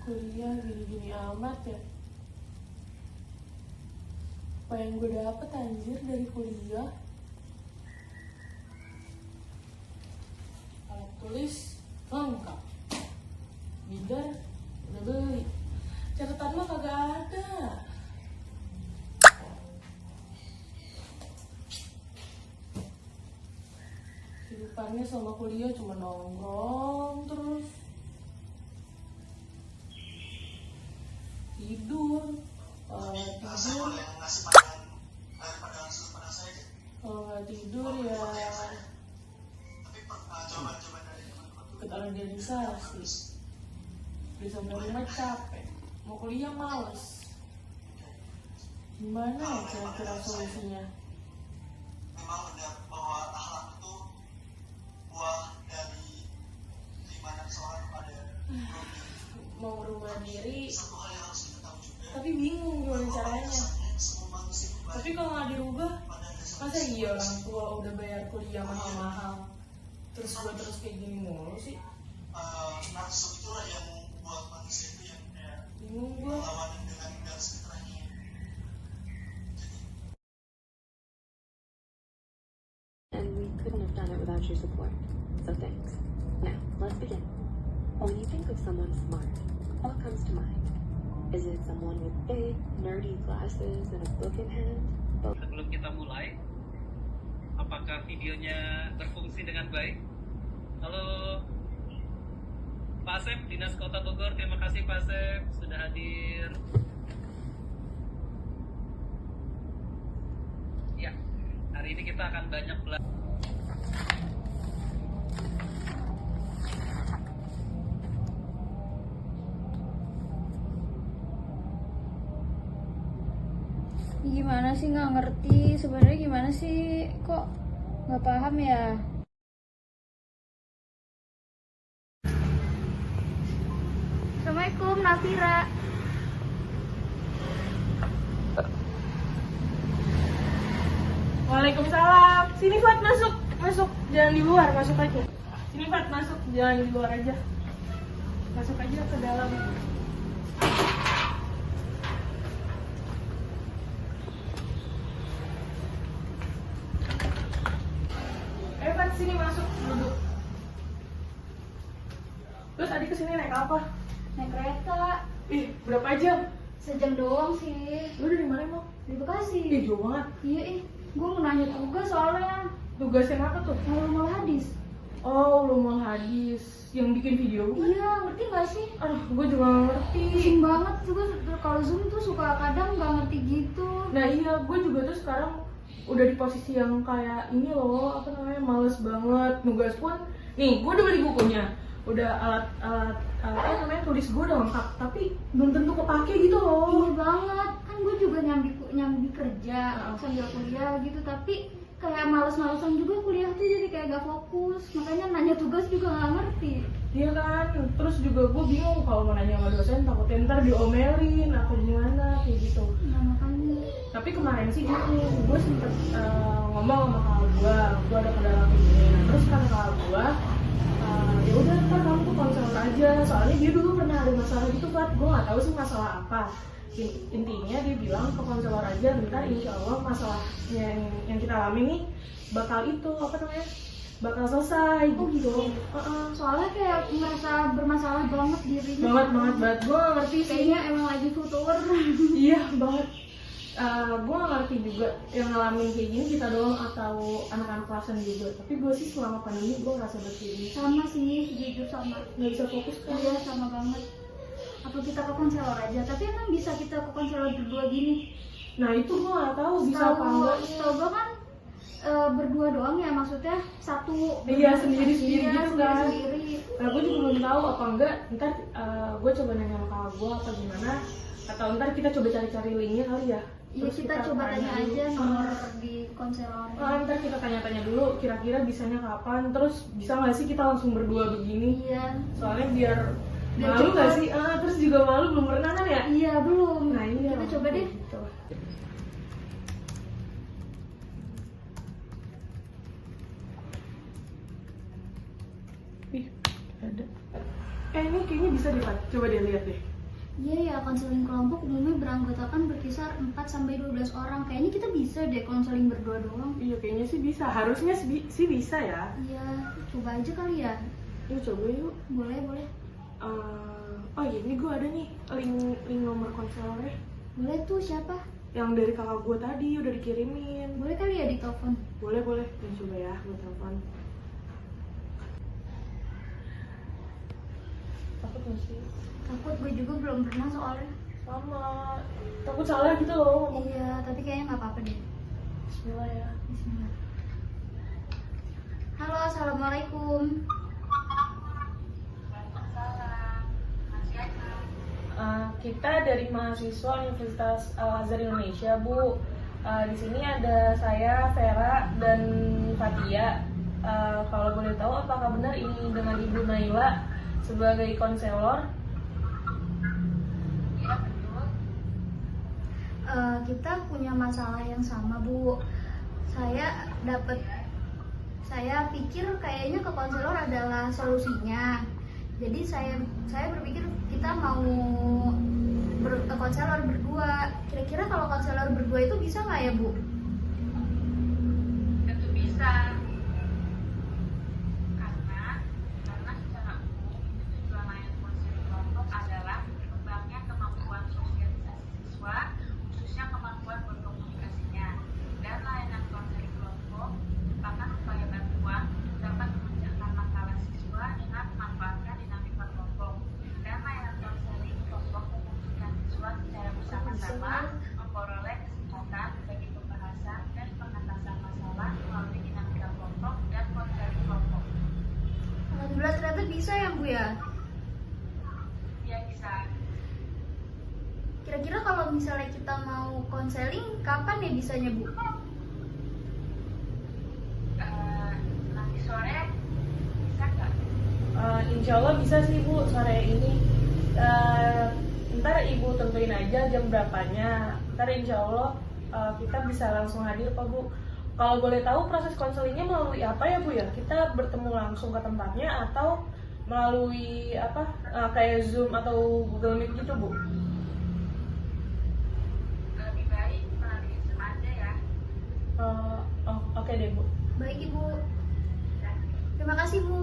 Kuliah gini-gini amat ya. Apa yang gue dapet anjir dari kuliah? Alat tulis lengkap, binder udah beli, catatan mah kagak ada. Kehidupannya sama kuliah cuma nongkrong terus, tidur, kalau nggak tidur ya ikut organisasi. Udah sampai rumah capek, mau kuliah males. Gimana ya kira-kira solusinya? Memang benar bahwa akhlak itu buah dari keimanan seorang kepada Mau berubah diri, satu hal yang harus kita tahu juga. tapi bingung gimana caranya. Tapi kalau nggak dirubah, masa iya orang tua udah bayar kuliah mahal-mahal, terus gue terus kayak gini mulu sih? Nafsu itulah yang buat manusia itu yang kayak Bingung gue. melawan dengan garis fitrahnya. And we couldn't have done it without your support. So thanks. Now, let's begin. When you think of someone smart, what comes to mind? Is it someone with big, nerdy glasses and a book in hand? Sebelum kita mulai, apakah videonya berfungsi dengan baik? Halo Pak Asep, Dinas Kota Bogor, terima kasih Pak Asep sudah hadir. Ya, hari ini kita akan banyak belajar. Gimana sih, nggak ngerti sebenarnya gimana sih, kok nggak paham ya? Assalamualaikum Nafira. Waalaikumsalam. Sini Fat, masuk, jangan di luar, masuk aja. Sini Fat, masuk, jangan di luar aja. Masuk aja ke dalam. Fat, sini masuk, duduk. Terus adik kesini naik apa? Naik kereta. Ih, berapa jam? Sejam doang sih. Lu dari mana emang? Di Bekasi. Ih, jauh banget. Iya gue mau nanya tugas soalnya. Tugasnya apa tuh? Ngomong hadis. Oh, ulumul hadis. Yang bikin video bukan? Iya, ngerti nggak sih? Aduh, gue juga gak ngerti. Pusing banget juga kalau Zoom tuh suka kadang nggak ngerti gitu. Nah iya, gue juga tuh sekarang udah di posisi yang kayak ini loh, apa namanya, males banget. Nugas pun, nih gue udah beli bukunya, udah alat apa namanya, tulis gue udah lengkap, tapi belum tentu kepake gitu loh. Iya banget, kan gue juga nyambi kerja sambil kuliah gitu, tapi kayak males-malesan juga kuliah tuh, jadi kayak gak fokus, makanya nanya tugas juga gak ngerti. Iya kan, terus juga gue bingung kalau mau nanya sama dosen, takutnya ntar diomelin atau gimana kayak gitu. Nah makanya. Tapi kemarin sih gue sempet ngomong sama kakak gue ada kendala kayak gini. Nah, terus kan kakak gue, ya udah ntar kamu tuh konselor aja, soalnya dia dulu pernah ada masalah gitu Pat, gue nggak tahu sih masalah apa. Intinya dia bilang ke konselor aja, ntar insya Allah masalah yang kita alami nih bakal itu apa namanya, bakal selesai gitu. Soalnya kayak merasa bermasalah banget dirinya. Banget, gue gak ngerti sih. Kayaknya emang lagi futur. Iya banget. Gue gak ngerti juga yang ngalamin kayak gini kita doang atau anak-anak kelasan juga. Tapi gue sih selama pandemi gue ngerasa begini. Sama sih, jujur sama. Gak bisa fokus kan? Iya sama banget. Apa kita ke konselor aja? Tapi emang bisa kita ke konselor berdua gini? Nah itu gue gak tahu bisa apa enggak. Setahu gue kan berdua doang ya, maksudnya satu. Iya sendiri Iya, gitu kan. sendiri. Nah gue juga belum tahu apa enggak. Ntar gue coba nanya sama kakak gue apa gimana. Atau ntar kita coba cari-cari linknya kali ya. Iya, kita coba tanya aja nomor di konselor. Ntar kita tanya-tanya dulu kira-kira bisanya kapan. Terus bisa nggak sih kita langsung berdua begini? Iya. Soalnya biar Biar malu nggak cepat. sih? Terus juga malu belum pernah kan ya? Iya belum. Nah iya. Kita coba deh. Gitu. Ih, ada. Ini kayaknya bisa deh Pak. Coba deh lihat deh. Iya ya, konseling kelompok umumnya beranggotakan berkisar 4-12 orang. Kayaknya kita bisa deh konseling berdua doang. Iya kayaknya sih bisa, harusnya sih bisa ya. Iya, coba aja kali ya. Yuk coba yuk. Boleh, boleh. Oh iya, ini gue ada nih link nomor konselornya. Boleh tuh, siapa? Yang dari kakak gue tadi udah dikirimin. Boleh kali ya ditelepon? Boleh. Ya, coba ya, gue telepon. Takut gak sih? Takut, gue juga belum pernah soalnya. Sama. Takut salah gitu loh ngomong. Iya, tapi kayaknya nggak apa-apa deh. Bismillah ya. Bismillah. Halo, assalamualaikum. Kita dari mahasiswa Universitas Al-Azhar Indonesia, Bu. Di sini ada saya, Vera, dan Fatia. Kalau boleh tahu, apakah benar ini dengan Ibu Naila sebagai konselor? Kita punya masalah yang sama, Bu. Saya pikir kayaknya ke konselor adalah solusinya. Jadi saya berpikir kita mau ke konselor berdua. Kira-kira kalau konselor berdua itu bisa nggak ya, Bu? Tentu bisa. Karena secara umum tujuan layanan konseling kelompok adalah berkembangnya kemampuan sosialisasi siswa, khususnya kemampuan berkomunikasinya. Dan layanan konseling kelompok merupakan upaya bantuan dapat mengerjakan masalah siswa dengan memanfaatkan dinamika kelompok. Dan layanan konseling kelompok memungkinkan siswa secara bersama-sama memperoleh kesempatan bagi pembahasan dan pengentasan masalah melalui dinamika kelompok dan konseling kelompok. Alhamdulillah ternyata bisa ya, Bu ya. Ya bisa. Kira-kira kalau misalnya kita mau konseling, kapan ya bisanya, Bu? Nanti sore bisa nggak? Insya Allah bisa sih, Bu, sore ini. Ntar Ibu tentuin aja jam berapanya. Ntar insya Allah kita bisa langsung hadir kok, Bu. Kalau boleh tahu proses konselingnya melalui apa ya, Bu ya? Kita bertemu langsung ke tempatnya atau melalui apa? Kayak Zoom atau Google Meet gitu, Bu? Lebih baik melalui Zoom aja ya. Oke deh, Bu. Baik, Ibu. Terima kasih, Bu.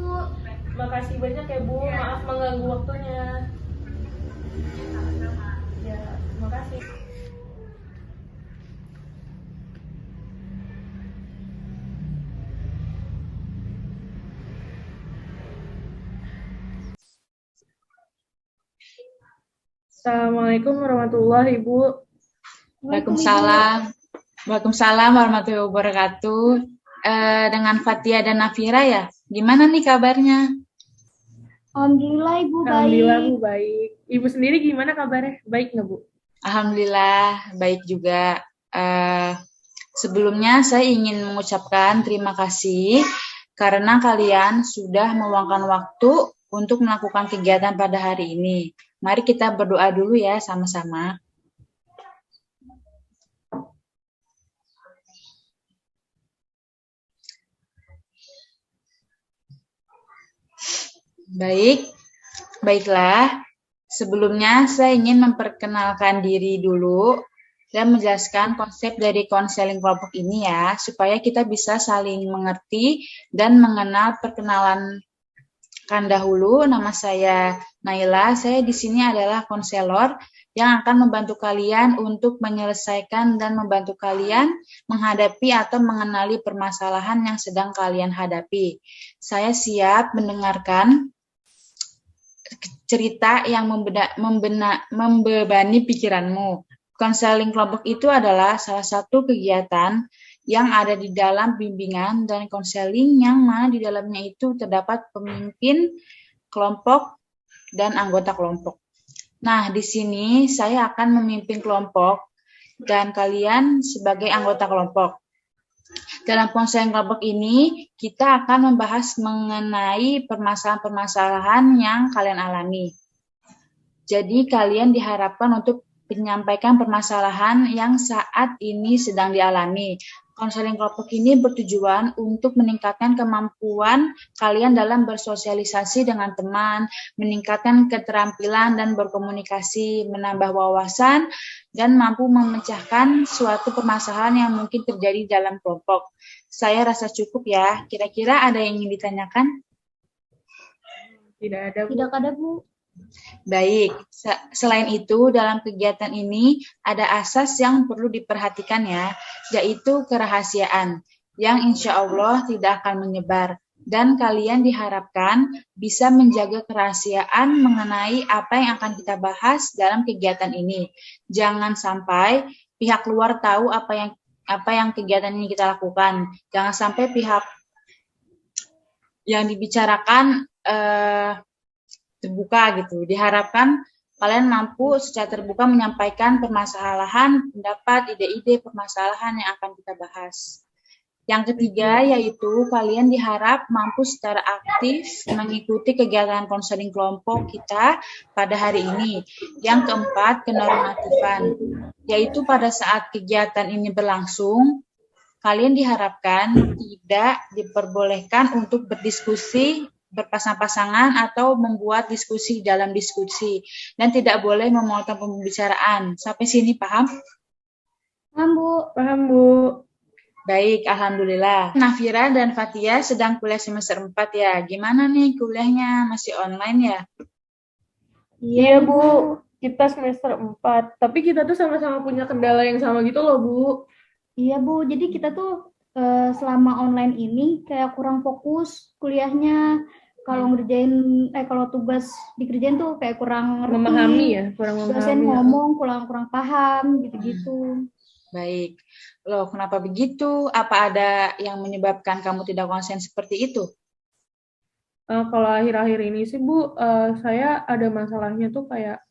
Makasih banyak ya, Bu. Maaf mengganggu waktunya. Sama-sama. Ya, terima kasih. Assalamualaikum warahmatullahi wabarakatuh. Waalaikumsalam. Waalaikumsalam warahmatullahi wabarakatuh. Dengan Fatia dan Nafira ya. Gimana nih kabarnya? Alhamdulillah, Ibu baik. Alhamdulillah, Bu, baik. Ibu sendiri gimana kabarnya? Baik nggak, Bu? Alhamdulillah baik juga. Sebelumnya saya ingin mengucapkan terima kasih karena kalian sudah meluangkan waktu untuk melakukan kegiatan pada hari ini. Mari kita berdoa dulu ya sama-sama. Baiklah. Sebelumnya saya ingin memperkenalkan diri dulu dan menjelaskan konsep dari konseling kelompok ini ya, supaya kita bisa saling mengerti dan mengenal. Perkenalan dahulu, nama saya Naila. Saya di sini adalah konselor yang akan membantu kalian untuk menyelesaikan dan membantu kalian menghadapi atau mengenali permasalahan yang sedang kalian hadapi. Saya siap mendengarkan cerita yang membebani pikiranmu. Konseling kelompok itu adalah salah satu kegiatan yang ada di dalam bimbingan dan konseling yang mana di dalamnya itu terdapat pemimpin kelompok dan anggota kelompok. Nah, di sini saya akan memimpin kelompok dan kalian sebagai anggota kelompok. Dalam konseling kelompok ini, kita akan membahas mengenai permasalahan-permasalahan yang kalian alami. Jadi, kalian diharapkan untuk menyampaikan permasalahan yang saat ini sedang dialami. Konseling kelompok ini bertujuan untuk meningkatkan kemampuan kalian dalam bersosialisasi dengan teman, meningkatkan keterampilan dan berkomunikasi, menambah wawasan, dan mampu memecahkan suatu permasalahan yang mungkin terjadi dalam kelompok. Saya rasa cukup ya. Kira-kira ada yang ingin ditanyakan? Tidak ada, Bu. Tidak ada, Bu. Baik, selain itu dalam kegiatan ini ada asas yang perlu diperhatikan ya, yaitu kerahasiaan yang insya Allah tidak akan menyebar dan kalian diharapkan bisa menjaga kerahasiaan mengenai apa yang akan kita bahas dalam kegiatan ini. Jangan sampai pihak luar tahu apa yang kegiatan ini kita lakukan. Jangan sampai pihak yang dibicarakan terbuka gitu. Diharapkan kalian mampu secara terbuka menyampaikan permasalahan, pendapat, ide-ide permasalahan yang akan kita bahas. Yang ketiga yaitu kalian diharap mampu secara aktif mengikuti kegiatan konseling kelompok kita pada hari ini. Yang keempat, kenormatifan, yaitu pada saat kegiatan ini berlangsung, kalian diharapkan tidak diperbolehkan untuk berdiskusi berpasang-pasangan atau membuat diskusi dalam diskusi dan tidak boleh memotong pembicaraan. Sampai sini paham? Paham, Bu. Paham, Bu. Baik, alhamdulillah. Nafira dan Fatia sedang kuliah semester 4 ya. Gimana nih kuliahnya? Masih online ya? Iya, Bu. Kita semester 4. Tapi kita tuh sama-sama punya kendala yang sama gitu loh, Bu. Iya, Bu. Jadi kita tuh selama online ini kayak kurang fokus kuliahnya. Kalau kalau tugas dikerjain tuh kayak kurang ngerti. Memahami ya, kurang memahami. Dosen ngomong kurang paham gitu-gitu. Baik. Loh, kenapa begitu? Apa ada yang menyebabkan kamu tidak konsen seperti itu? Kalau akhir-akhir ini sih, Bu, saya ada masalahnya tuh kayak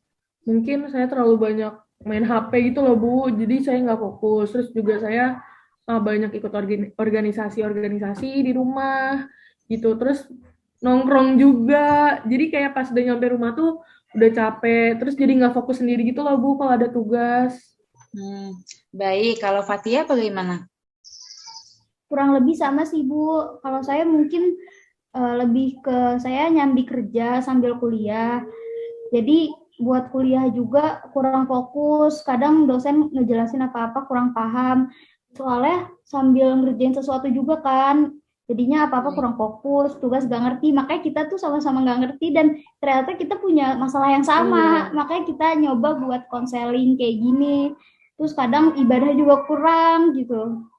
mungkin saya terlalu banyak main HP gitu loh, Bu. Jadi saya nggak fokus. Terus juga saya banyak ikut organisasi di rumah gitu. Terus nongkrong juga. Jadi kayak pas udah nyampe rumah tuh udah capek. Terus jadi nggak fokus sendiri gitu loh, Bu, kalau ada tugas. Baik, kalau Fatia bagaimana? Kurang lebih sama sih, Bu. Kalau saya mungkin lebih ke saya nyambi kerja sambil kuliah. Jadi buat kuliah juga kurang fokus. Kadang dosen ngejelasin apa-apa kurang paham. Soalnya sambil ngerjain sesuatu juga kan. Jadinya apa-apa kurang fokus, tugas gak ngerti. Makanya kita tuh sama-sama gak ngerti dan ternyata kita punya masalah yang sama. Makanya kita nyoba buat konseling kayak gini. Terus kadang ibadah juga kurang gitu.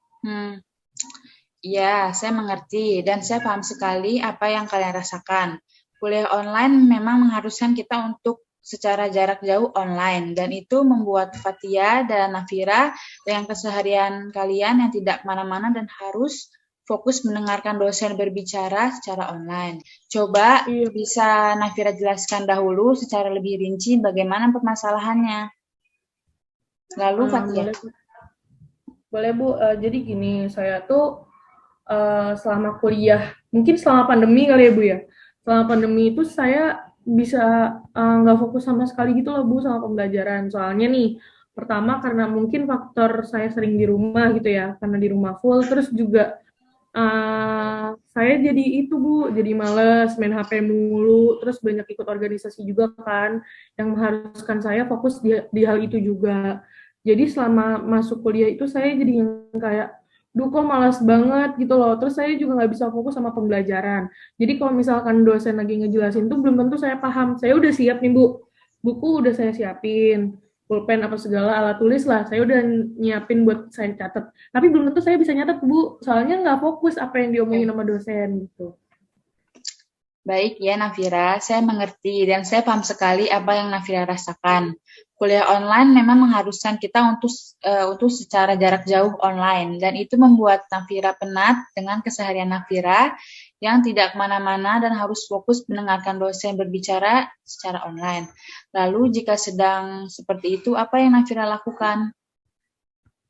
Ya, saya mengerti dan saya paham sekali apa yang kalian rasakan. Kuliah online memang mengharuskan kita untuk secara jarak jauh online dan itu membuat Fatia dan Nafira dengan keseharian kalian yang tidak kemana-mana dan harus fokus mendengarkan dosen berbicara secara online. Coba bisa Nafira jelaskan dahulu secara lebih rinci bagaimana permasalahannya. Lalu Fatia. Boleh, Bu. Jadi gini, saya tuh selama kuliah, mungkin selama pandemi kali ya, Bu ya. Selama pandemi itu saya bisa nggak fokus sama sekali gitu loh, Bu, sama pembelajaran. Soalnya nih, pertama karena mungkin faktor saya sering di rumah gitu ya, karena di rumah full, terus juga saya jadi itu, Bu, jadi males main HP mulu, terus banyak ikut organisasi juga kan, yang mengharuskan saya fokus di hal itu juga. Jadi selama masuk kuliah itu saya jadi yang kayak, duh kok malas banget gitu loh, terus saya juga nggak bisa fokus sama pembelajaran. Jadi kalau misalkan dosen lagi ngejelasin tuh belum tentu saya paham. Saya udah siap nih, Bu, buku udah saya siapin, pulpen apa segala, alat tulis lah, saya udah nyiapin buat saya catat. Tapi belum tentu saya bisa nyatet, Bu, soalnya nggak fokus apa yang diomongin sama dosen gitu. Baik ya Nafira, saya mengerti dan saya paham sekali apa yang Nafira rasakan. Kuliah online memang mengharuskan kita untuk secara jarak jauh online dan itu membuat Nafira penat dengan keseharian Nafira yang tidak kemana-mana dan harus fokus mendengarkan dosen berbicara secara online. Lalu jika sedang seperti itu, apa yang Nafira lakukan?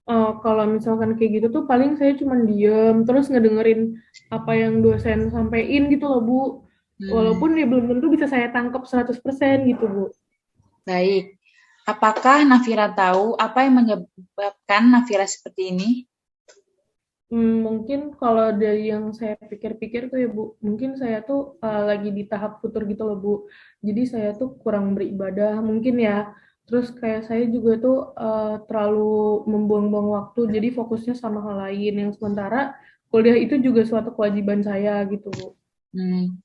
Kalau misalkan kayak gitu tuh paling saya cuma diem, terus ngedengerin apa yang dosen sampein gitu loh, Bu. Walaupun dia belum tentu bisa saya tangkap 100% gitu, Bu. Baik. Apakah Nafira tahu apa yang menyebabkan Nafira seperti ini? Mungkin kalau dari yang saya pikir-pikir tuh ya Bu, mungkin saya tuh lagi di tahap futur gitu loh Bu. Jadi saya tuh kurang beribadah mungkin ya. Terus kayak saya juga tuh terlalu membuang-buang waktu, jadi fokusnya sama hal lain. Yang sementara kuliah itu juga suatu kewajiban saya gitu Bu. Hmm.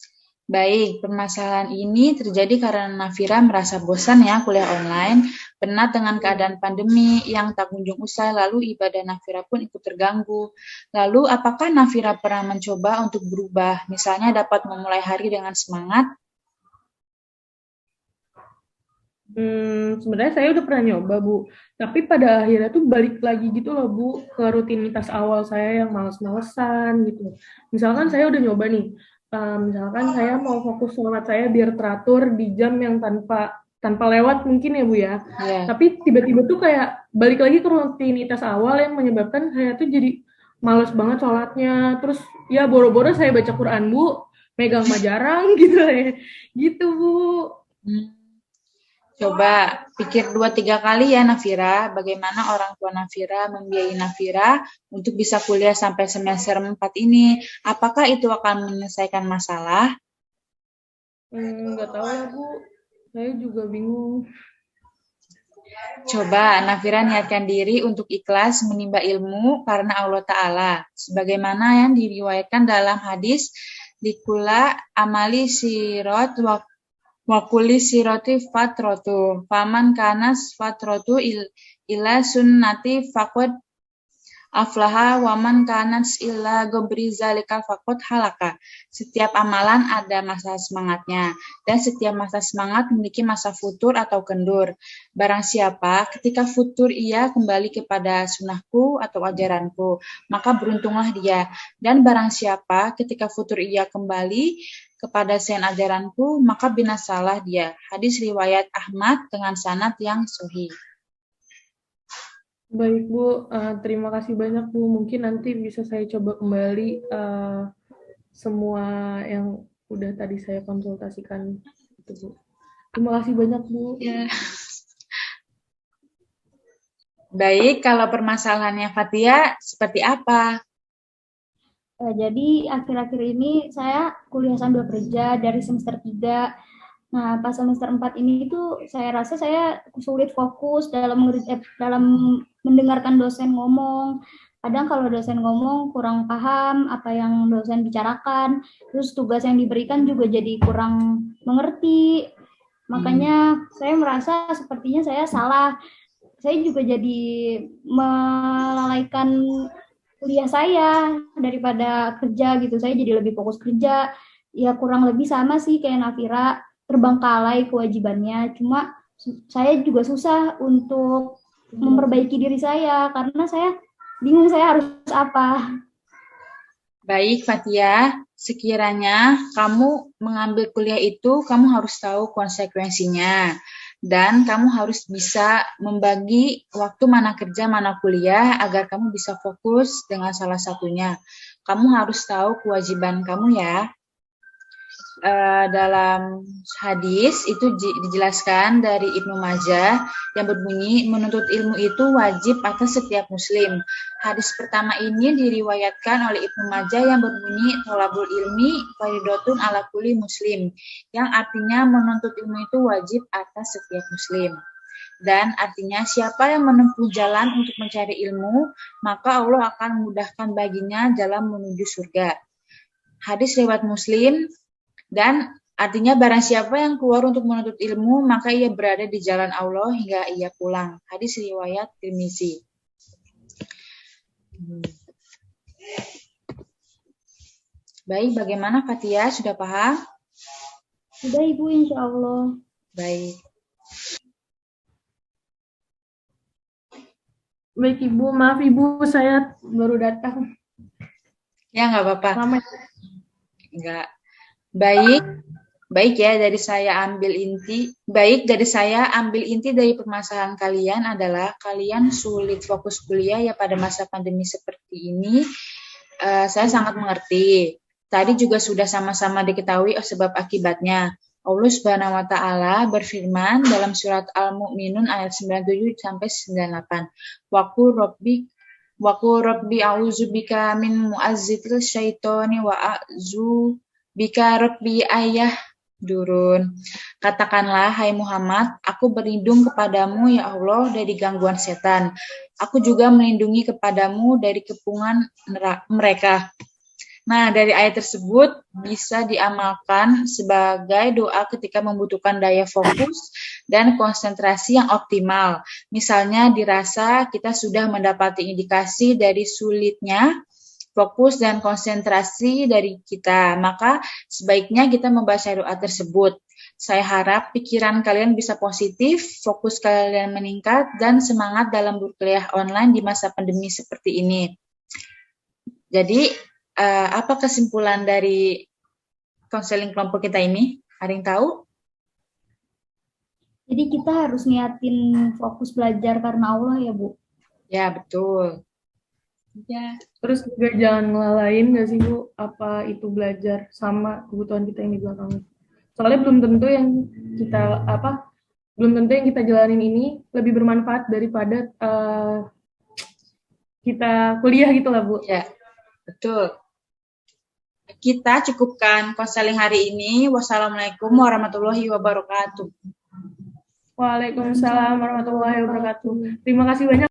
Baik, permasalahan ini terjadi karena Nafira merasa bosan ya kuliah online, penat dengan keadaan pandemi yang tak kunjung usai, lalu ibadah Nafira pun ikut terganggu. Lalu, apakah Nafira pernah mencoba untuk berubah, misalnya dapat memulai hari dengan semangat? Sebenarnya saya udah pernah nyoba Bu, tapi pada akhirnya tuh balik lagi gitu loh Bu ke rutinitas awal saya yang males-malesan gitu. Misalkan saya udah nyoba nih, misalkan saya mau fokus sholat saya biar teratur di jam yang tanpa lewat mungkin ya Bu ya. Ya, Tapi tiba-tiba tuh kayak balik lagi ke rutinitas awal yang menyebabkan saya tuh jadi males banget sholatnya. Terus ya boro-boro saya baca Quran Bu, megang majarang gitu ya, gitu Bu. hmm. Coba pikir 2-3 kali ya Nafira, bagaimana orang tua Nafira membiayai Nafira untuk bisa kuliah sampai semester 4 ini. Apakah itu akan menyelesaikan masalah? Nggak tahu lah Bu, saya juga bingung. Coba Nafira niatkan diri untuk ikhlas menimba ilmu karena Allah Ta'ala. Sebagaimana yang diriwayatkan dalam hadis, Likula amali sirot wakuli siroti fatrotu. Faman kanas fatrotu ila sunnati fakod aflaha waman kanats illa gobri zalikal fakot halaka. Setiap amalan ada masa semangatnya, dan setiap masa semangat memiliki masa futur atau kendur. Barang siapa ketika futur ia kembali kepada sunnahku atau ajaranku, maka beruntunglah dia. Dan barang siapa ketika futur ia kembali kepada selain ajaranku, maka binasalah dia. Hadis riwayat Ahmad dengan sanad yang sahih. Baik Bu, terima kasih banyak Bu. Mungkin nanti bisa saya coba kembali semua yang udah tadi saya konsultasikan itu Bu. Terima kasih banyak Bu. Ya. Baik, kalau permasalahannya Fatia seperti apa? Jadi akhir-akhir ini saya kuliah sambil kerja dari semester 3. Nah, pas semester 4 ini tuh saya rasa saya sulit fokus dalam mendengarkan dosen ngomong. Kadang kalau dosen ngomong kurang paham apa yang dosen bicarakan, terus tugas yang diberikan juga jadi kurang mengerti. Makanya saya merasa sepertinya saya salah. Saya juga jadi melalaikan kuliah saya daripada kerja gitu. Saya jadi lebih fokus kerja. Ya kurang lebih sama sih kayak Nafira, terbengkalai kewajibannya. Cuma saya juga susah untuk memperbaiki diri saya karena saya bingung saya harus apa. Baik, Fatia, sekiranya kamu mengambil kuliah itu, kamu harus tahu konsekuensinya. Dan kamu harus bisa membagi waktu mana kerja, mana kuliah, agar kamu bisa fokus dengan salah satunya. Kamu harus tahu kewajiban kamu ya. Dalam hadis itu dijelaskan dari Ibnu Majah yang berbunyi menuntut ilmu itu wajib atas setiap muslim. Hadis pertama ini diriwayatkan oleh Ibnu Majah yang berbunyi thalabul ilmi fardhotun ala kulli muslim, yang artinya menuntut ilmu itu wajib atas setiap muslim. Dan artinya siapa yang menempuh jalan untuk mencari ilmu, maka Allah akan memudahkan baginya jalan menuju surga. Hadis riwayat Muslim. Dan artinya barang siapa yang keluar untuk menuntut ilmu, maka ia berada di jalan Allah hingga ia pulang. Hadis riwayat Tirmizi. Baik, bagaimana Fatia? Sudah paham? Sudah Ibu, insya Allah. Baik. Baik Ibu, maaf Ibu, saya baru datang. Ya, nggak apa-apa. Selamat. Nggak. Baik ya, dari saya ambil inti dari permasalahan kalian adalah kalian sulit fokus kuliah ya pada masa pandemi seperti ini. Saya sangat mengerti. Tadi juga sudah sama-sama diketahui sebab akibatnya. Allah Subhanahu wa Ta'ala berfirman dalam surat Al-Mu'minun ayat 97 sampai 98. Wa qul rabbi a'udzubika min mu'azzitil syaitani wa a'udzu bika rabbi durun. Katakanlah, hai Muhammad, aku berlindung kepadamu ya Allah dari gangguan setan. Aku juga melindungi kepadamu dari kepungan mereka. Nah, dari ayat tersebut bisa diamalkan sebagai doa ketika membutuhkan daya fokus dan konsentrasi yang optimal. Misalnya dirasa kita sudah mendapati indikasi dari sulitnya fokus dan konsentrasi dari kita, maka sebaiknya kita membaca doa tersebut. Saya harap pikiran kalian bisa positif, fokus kalian meningkat, dan semangat dalam berkuliah online di masa pandemi seperti ini. Jadi, apa kesimpulan dari konseling kelompok kita ini? Ada yang tahu? Jadi kita harus niatin fokus belajar karena Allah ya, Bu? Ya, betul. Ya. Terus juga jangan ngelalain nggak sih Bu, apa itu belajar sama kebutuhan kita yang di belakangnya. Soalnya belum tentu yang kita jalanin ini lebih bermanfaat daripada kita kuliah gitu lah Bu. Ya, betul. Kita cukupkan konseling hari ini. Wassalamualaikum warahmatullahi wabarakatuh. Waalaikumsalam warahmatullahi wabarakatuh. Terima kasih banyak